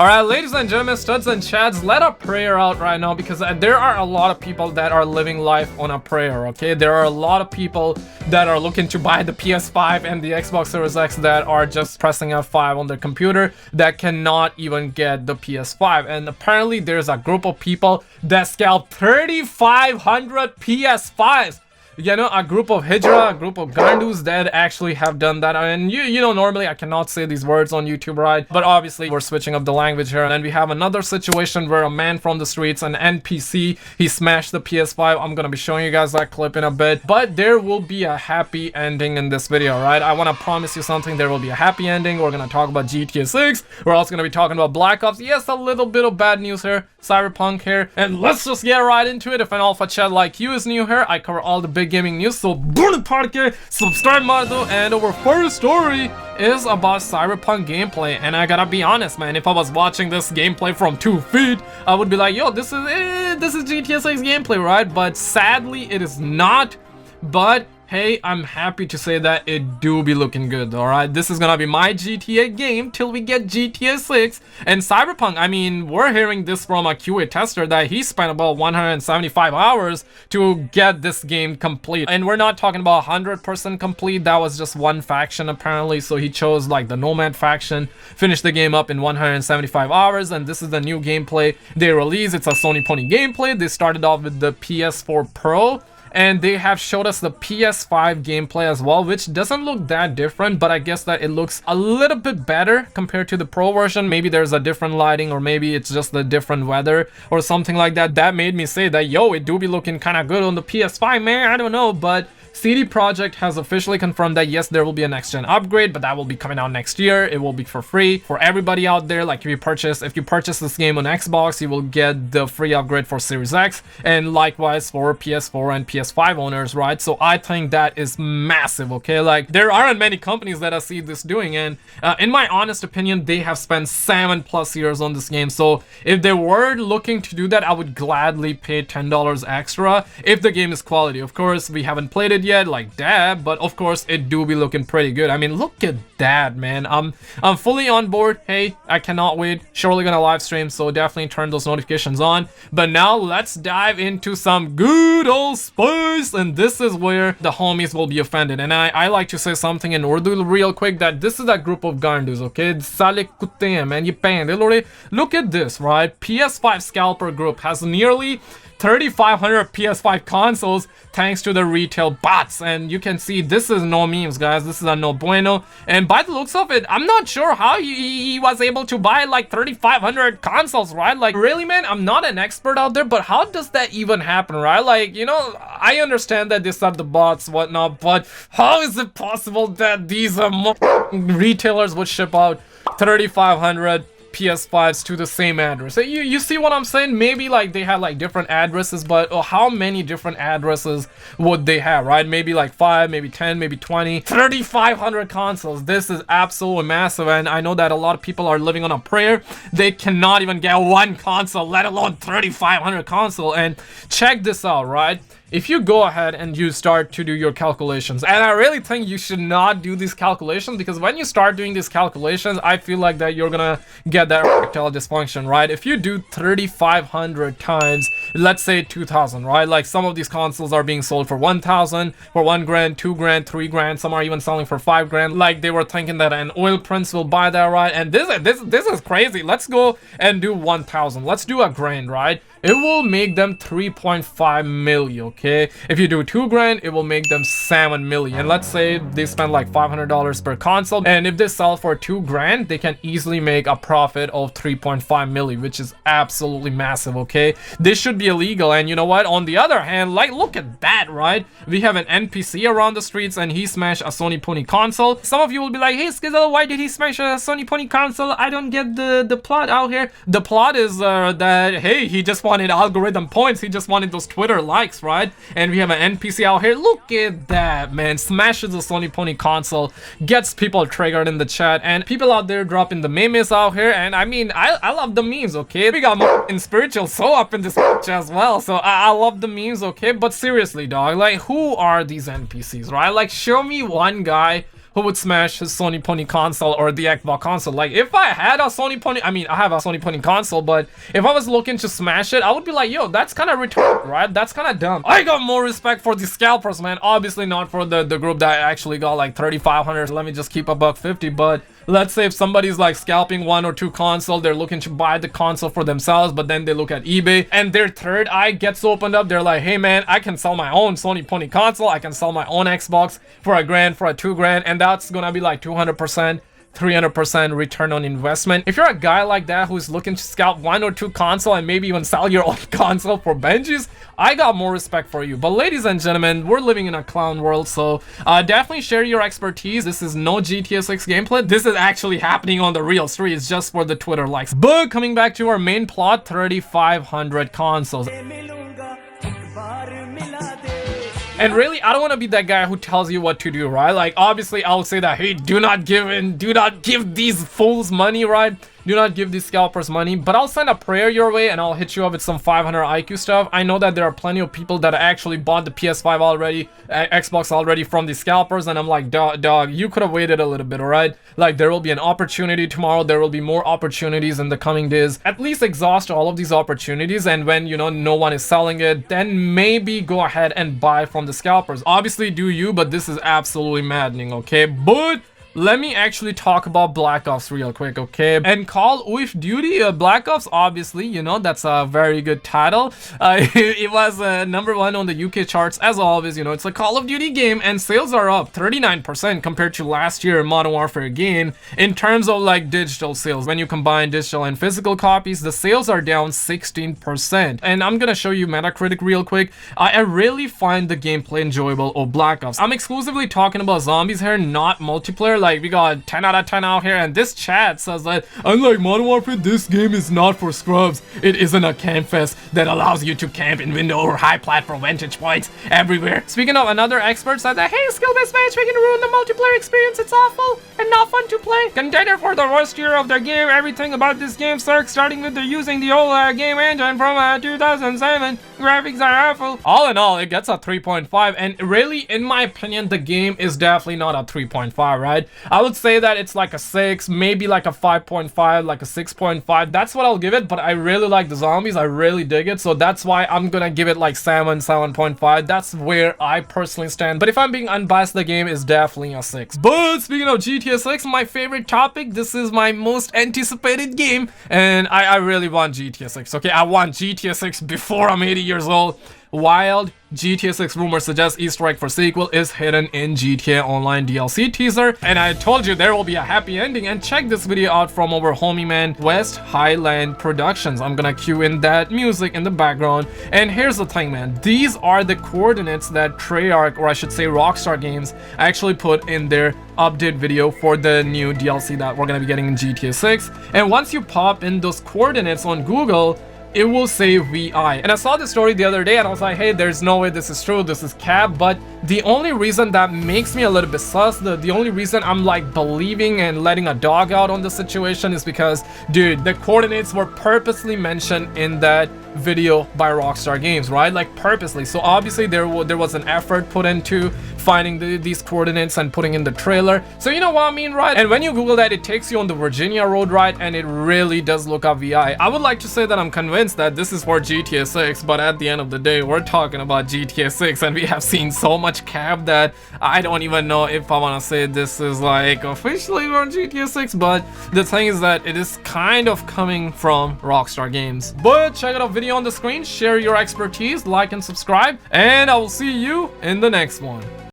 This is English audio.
Alright, ladies and gentlemen, studs and chads, let a prayer out right now because there are a lot of people that are living life on a prayer, okay? There are a lot of people that are looking to buy the PS5 and the Xbox Series X that are just pressing F5 on their computer that cannot even get the PS5. And apparently there's a group of people that scalp 3,500 PS5s. You know, a group of Hijra, a group of Gandus that actually have done that. And you know, normally I cannot say these words on YouTube, right? But obviously we're switching up the language here. And then we have another situation where a man from the streets, an NPC, he smashed the PS5. I'm gonna be showing you guys that clip in a bit. But there will be a happy ending in this video, right? I want to promise you something. There will be a happy ending. We're gonna talk about GTA 6. We're also gonna be talking about Black Ops. Yes, a little bit of bad news here. Cyberpunk here. And let's just get right into it. If an alpha chat like you is new here, I cover all the big gaming news, so burn the subscribe mado, and our first story is about Cyberpunk gameplay. And I gotta be honest, man, if I was watching this gameplay from 2 feet, I would be like, yo, this is GTA 6 gameplay, right? But sadly it is not. But hey, I'm happy to say that it do be looking good, alright? This is gonna be my GTA game till we get GTA 6. And Cyberpunk, I mean, we're hearing this from a QA tester that he spent about 175 hours to get this game complete. And we're not talking about 100% complete, that was just one faction apparently. So he chose like the Nomad faction, finished the game up in 175 hours. And this is the new gameplay they released. It's a Sony Pony gameplay. They started off with the PS4 Pro. And they have showed us the PS5 gameplay as well, which doesn't look that different, but I guess that it looks a little bit better compared to the Pro version. Maybe there's a different lighting, or maybe it's just the different weather or something like that. That made me say that, yo, it do be looking kind of good on the PS5, man. I don't know, but CD Projekt has officially confirmed that yes, there will be a next-gen upgrade, but that will be coming out next year. It will be for free for everybody out there. Like if you purchase this game on Xbox, you will get the free upgrade for Series X, and likewise for PS4 and PS5 owners, right? So I think that is massive, okay? Like there aren't many companies that I see this doing, and in my honest opinion, they have spent 7+ years on this game. So if they were looking to do that, I would gladly pay $10 extra if the game is quality. Of course, we haven't played it yet like that, but of course it do be looking pretty good. I mean, look at that, man. I'm fully on board. Hey, I cannot wait. Surely gonna live stream, so definitely turn those notifications on. But now let's dive into some good old spice, and this is where the homies will be offended. And I like to say something in Urdu real quick, that this is a group of gandus, okay? Sale kutte hain, man, ye pande lore. Look at this, right? PS5 scalper group has nearly 3,500 PS5 consoles thanks to the retail bots. And you can see this is no memes, guys. This is a no bueno. And by the looks of it, I'm not sure how he was able to buy like 3,500 consoles, right? Like really, man, I'm not an expert out there, but how does that even happen, right? Like, you know, I understand that these are the bots, whatnot, but how is it possible that these retailers would ship out 3,500 PS5s to the same address? You see what I'm saying? Maybe like they had like different addresses, but how many different addresses would they have, right? Maybe like 5, maybe 10, maybe 20, 3,500 consoles. This is absolutely massive, and I know that a lot of people are living on a prayer. They cannot even get one console, let alone 3,500 console. And check this out, right? If you go ahead and you start to do your calculations, and I really think you should not do these calculations, because when you start doing these calculations, I feel like that you're gonna get that erectile dysfunction, right? If you do 3,500 times, let's say 2,000, right? Like some of these consoles are being sold for 1,000, for 1 grand, 2 grand, 3 grand. Some are even selling for 5 grand. Like they were thinking that an oil prince will buy that, right? And this is crazy. Let's go and do 1,000. Let's do a grand, right? It will make them 3.5 million, okay? If you do 2 grand, it will make them 7 million. And let's say they spend like $500 per console, and if they sell for 2 grand, they can easily make a profit of 3.5 million, which is absolutely massive, okay? This should be illegal. And you know what? On the other hand, like, look at that, right? We have an NPC around the streets, and he smashed a Sony Pony console. Some of you will be like, hey, Skizzle, why did he smash a Sony Pony console? I don't get the plot out here. The plot is that, hey, he just wanted algorithm points. He just wanted those Twitter likes, right? And we have an NPC out here. Look at that, man. Smashes the Sony Pony console, gets people triggered in the chat, and people out there dropping the memes out here. And I mean, I love the memes, okay? We got more in spiritual so up in this as well, so I love the memes, okay? But seriously, dog, like, who are these NPCs, right? Like, show me one guy who would smash his Sony Pony console or the Xbox console. Like, if I had a Sony Pony, I mean, I have a Sony Pony console, but if I was looking to smash it, I would be like, yo, that's kind of retarded, right? That's kind of dumb. I got more respect for the scalpers, man. Obviously not for the group that actually got like 3,500. Let me just keep a $150, but let's say if somebody's like scalping 1 or 2 console, they're looking to buy the console for themselves, but then they look at eBay and their third eye gets opened up. They're like, hey man, I can sell my own Sony Pony console, I can sell my own Xbox for $1,000, for $2,000, and that's gonna be like 200%, 300% return on investment. If you're a guy like that who's looking to scalp 1 or 2 console and maybe even sell your own console for Benjis, I got more respect for you. But ladies and gentlemen, we're living in a clown world, so definitely share your expertise. This is no GTA 6 gameplay. This is actually happening on the real street. It's just for the Twitter likes. But coming back to our main plot, 3,500 consoles. And really, I don't want to be that guy who tells you what to do, right? Like, obviously, I'll say that, hey, do not give these fools money, right? Do not give these scalpers money, but I'll send a prayer your way and I'll hit you up with some 500 IQ stuff. I know that there are plenty of people that actually bought the PS5 already, Xbox already from the scalpers, and I'm like, dog, you could have waited a little bit, alright? Like, there will be an opportunity tomorrow, there will be more opportunities in the coming days. At least exhaust all of these opportunities, and when, you know, no one is selling it, then maybe go ahead and buy from the scalpers. Obviously, do you, but this is absolutely maddening, okay? But let me actually talk about Black Ops real quick, okay? And Call of Duty Black Ops, obviously, you know, that's a very good title. It was #1 on the UK charts, as always. You know, it's a Call of Duty game, and sales are up 39% compared to last year Modern Warfare game. In terms of like digital sales, when you combine digital and physical copies, the sales are down 16%. And I'm gonna show you Metacritic real quick. I really find the gameplay enjoyable of Black Ops. I'm exclusively talking about zombies here, not multiplayer. Like, we got 10 out of 10 out here, and this chat says that unlike Modern Warfare, this game is not for scrubs. It isn't a camp fest that allows you to camp in window or high platform vantage points everywhere. Speaking of, another expert said that, hey, skill-based matchmaking ruin the multiplayer experience. It's awful and not fun to play. Contender for the worst year of the game. Everything about this game sucks, starting with using the old game engine from 2007. Graphics are awful. All in all, it gets a 3.5, and really, in my opinion, the game is definitely not a 3.5, right? I would say that it's like a 6, maybe like a 5.5, like a 6.5. That's what I'll give it, but I really like the zombies. I really dig it, so that's why I'm gonna give it like 7.5. That's where I personally stand. But if I'm being unbiased, the game is definitely a 6. But speaking of GTA 6, my favorite topic, this is my most anticipated game, and I really want GTA 6, okay? I want GTA 6 before I'm 80 years old. Wild GTA 6 rumors suggest Easter egg for sequel is hidden in GTA Online DLC teaser, and I told you there will be a happy ending. And check this video out from our homie man West Highland Productions. I'm gonna cue in that music in the background. And here's the thing, man, these are the coordinates that Treyarch, or I should say Rockstar Games, actually put in their update video for the new DLC that we're gonna be getting in GTA 6. And once you pop in those coordinates on Google, it will say VI. And I saw this story the other day and I was like, hey, there's no way this is true, this is cap. But the only reason that makes me a little bit sus, the only reason I'm like believing and letting a dog out on the situation is because, dude, the coordinates were purposely mentioned in that video by Rockstar Games, right? Like, purposely. So obviously there was an effort put into finding these coordinates and putting in the trailer. So you know what I mean, right? And when you Google that, it takes you on the Virginia road, right? And it really does look up VI. I would like to say that I'm convinced that this is for GTA 6, but at the end of the day, we're talking about GTA 6, and we have seen so much cap that I don't even know if I want to say this is like officially for GTA 6, but the thing is that it is kind of coming from Rockstar Games. But check out a video on the screen, share your expertise, like and subscribe, and I will see you in the next one.